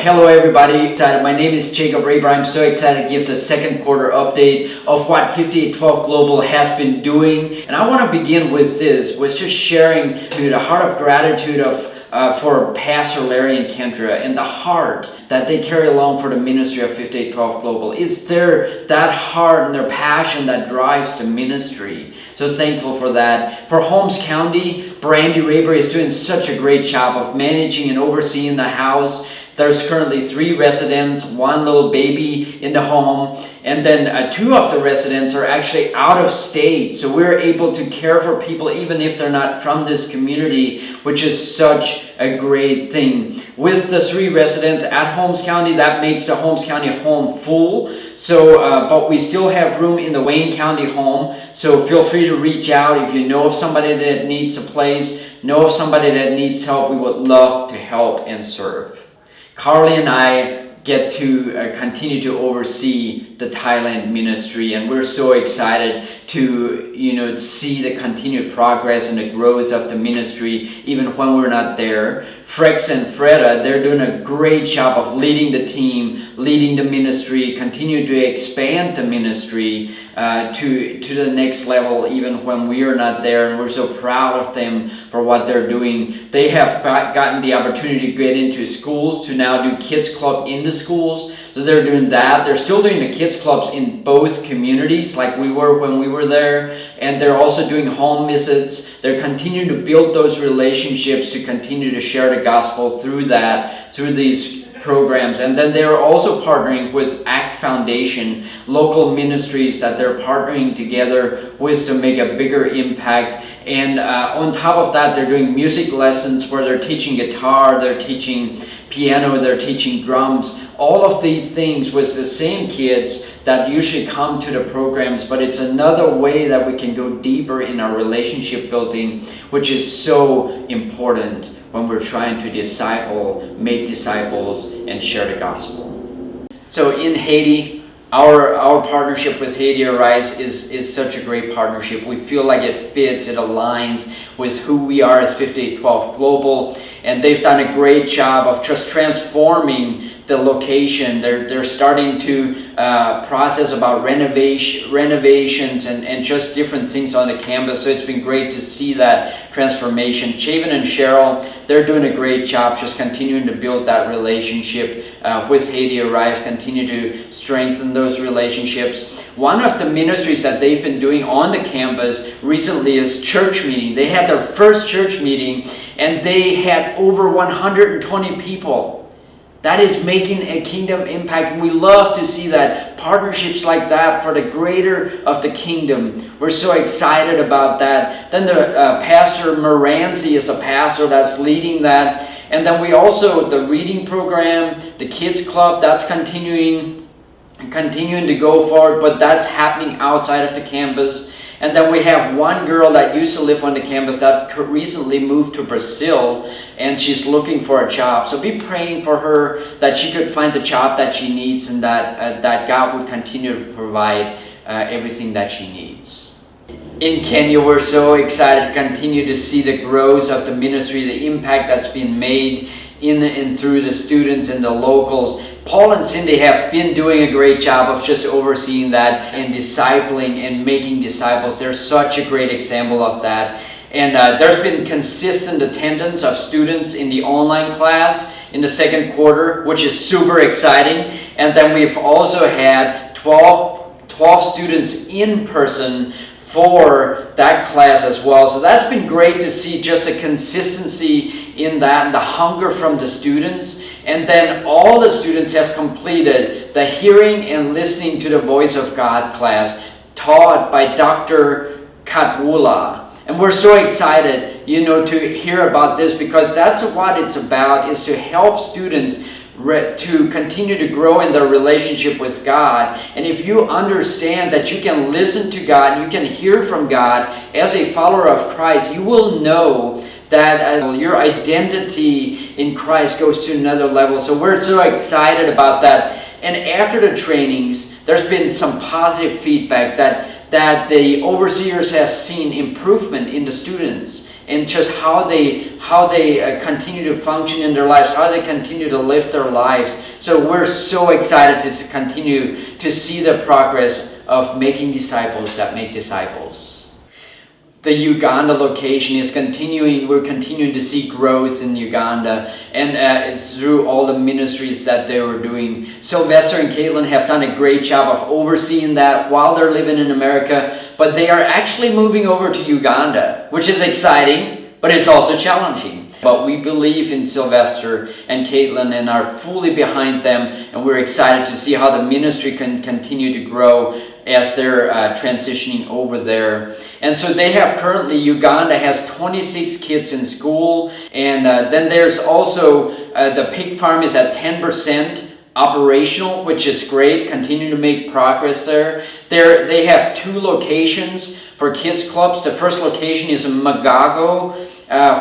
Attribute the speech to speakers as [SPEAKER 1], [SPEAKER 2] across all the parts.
[SPEAKER 1] Hello everybody, my name is Jacob Raber. I'm so excited to give the second quarter update of what 5812 Global has been doing. And I want to begin with just sharing to the heart of gratitude for Pastor Larry and Kendra and the heart that they carry along for the ministry of 5812 Global. It's that heart and their passion that drives the ministry. So thankful for that. For Holmes County, Brandy Raber is doing such a great job of managing and overseeing the house. There's currently 3 residents, 1 little baby in the home, and then 2 of the residents are actually out of state. So we're able to care for people even if they're not from this community, which is such a great thing. With the 3 residents at Holmes County, that makes the Holmes County home full. So, but we still have room in the Wayne County home. So feel free to reach out if you know of somebody that needs a place, know of somebody that needs help. We would love to help and serve. Carly and I get to continue to oversee the Thailand ministry, and we're so excited to see the continued progress and the growth of the ministry even when we're not there. Frex and Freda, they're doing a great job of leading the team, leading the ministry, continue to expand the ministry to the next level even when we are not there, and we're so proud of them for what they're doing. They have gotten the opportunity to get into schools, to now do kids club in the schools. So they're doing that. They're still doing the kids clubs in both communities like we were when we were there, and they're also doing home visits. They're continuing to build those relationships to continue to share the gospel through these programs. And then they're also partnering with ACT Foundation, local ministries that they're partnering together with to make a bigger impact. And on top of that, they're doing music lessons where they're teaching guitar, they're teaching piano, they're teaching drums, all of these things with the same kids that usually come to the programs, but it's another way that we can go deeper in our relationship building, which is so important when we're trying to make disciples, and share the gospel. So in Haiti, our partnership with Haiti Arise is such a great partnership. We feel like it fits, it aligns with who we are as 5812 Global, and they've done a great job of just transforming the location. They're starting to process about renovations and just different things on the campus. So it's been great to see that transformation. Javen and Cheryl, they're doing a great job just continuing to build that relationship with Haiti Arise, continue to strengthen those relationships. One of the ministries that they've been doing on the campus recently is church meeting. They had their first church meeting and they had over 120 people. That is making a kingdom impact. We love to see that, partnerships like that for the greater of the kingdom. We're so excited about that. Then the Pastor Moranzi is the pastor that's leading that. And then we also, the reading program, the kids club, that's continuing to go forward, but that's happening outside of the campus. And then we have one girl that used to live on the campus that recently moved to Brazil, and she's looking for a job. So be praying for her that she could find the job that she needs, and that God would continue to provide everything that she needs. In Kenya, we're so excited to continue to see the growth of the ministry, the impact that's been made in and through the students and the locals. Paul and Cindy have been doing a great job of just overseeing that and discipling and making disciples. They're such a great example of that. And there's been consistent attendance of students in the online class in the second quarter, which is super exciting. And then we've also had 12 students in person for that class as well. So that's been great to see, just a consistency in that and the hunger from the students. And then all the students have completed the hearing and listening to the voice of God class taught by Dr. Katwula. And we're so excited, to hear about this, because that's what it's about, is to help students to continue to grow in their relationship with God. And if you understand that you can listen to God, you can hear from God as a follower of Christ, you will know that your identity in Christ goes to another level. So we're so excited about that. And after the trainings, there's been some positive feedback that the overseers have seen improvement in the students and just how they how they continue to function in their lives, how they continue to live their lives. So we're so excited to continue to see the progress of making disciples that make disciples. The Uganda location is continuing. We're continuing to see growth in Uganda, and it's through all the ministries that they were doing. Sylvester and Caitlin have done a great job of overseeing that while they're living in America, but they are actually moving over to Uganda, which is exciting, but it's also challenging. But we believe in Sylvester and Caitlin and are fully behind them, and we're excited to see how the ministry can continue to grow as they're transitioning over there. And so they have currently, Uganda has 26 kids in school, and then there's also the pig farm is at 10% operational, which is great. Continue to make progress there. They have 2 locations for kids clubs. The first location is in Magago,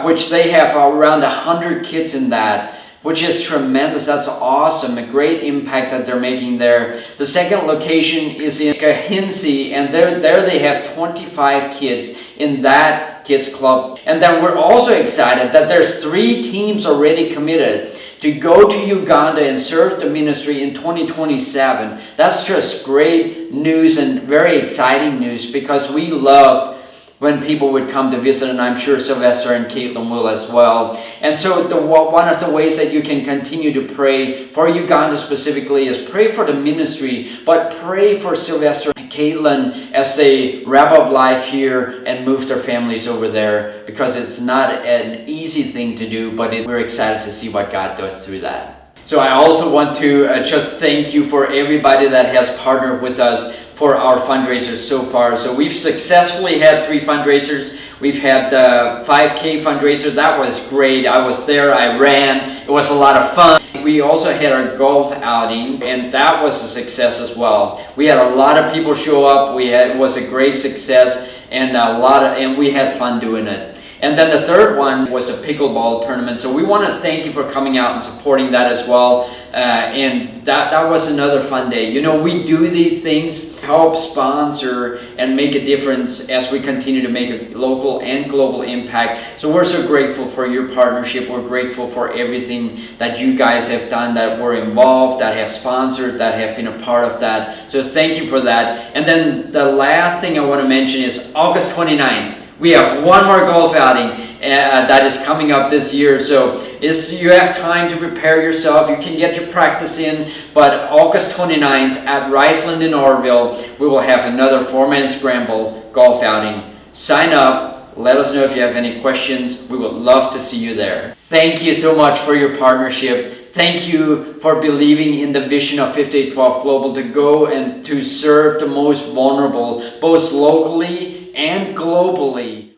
[SPEAKER 1] which they have around 100 kids in that, which is tremendous. That's awesome. A great impact that they're making there. The second location is in Kahinsi, and there they have 25 kids in that kids club. And then we're also excited that there's 3 teams already committed to go to Uganda and serve the ministry in 2027. That's just great news and very exciting news, because we love when people would come to visit, and I'm sure Sylvester and Caitlin will as well. And so one of the ways that you can continue to pray for Uganda specifically is pray for the ministry, but pray for Sylvester and Caitlin as they wrap up life here and move their families over there, because it's not an easy thing to do, but we're excited to see what God does through that. So I also want to just thank you for everybody that has partnered with us for our fundraisers so far. So we've successfully had 3 fundraisers. We've had the 5K fundraiser. That was great. I was there, I ran. It was a lot of fun. We also had our golf outing, and that was a success as well. We had a lot of people show up. It was a great success, and we had fun doing it. And then the third one was a pickleball tournament. So we want to thank you for coming out and supporting that as well. And that was another fun day. You know, we do these things to help sponsor and make a difference as we continue to make a local and global impact. So we're so grateful for your partnership. We're grateful for everything that you guys have done, that were involved, that have sponsored, that have been a part of that. So thank you for that. And then the last thing I want to mention is August 29th. We have one more golf outing that is coming up this year. So you have time to prepare yourself. You can get your practice in. But August 29th at Riceland in Orville, we will have another 4-man scramble golf outing. Sign up. Let us know if you have any questions. We would love to see you there. Thank you so much for your partnership. Thank you for believing in the vision of 5812 Global to go and to serve the most vulnerable, both locally and globally.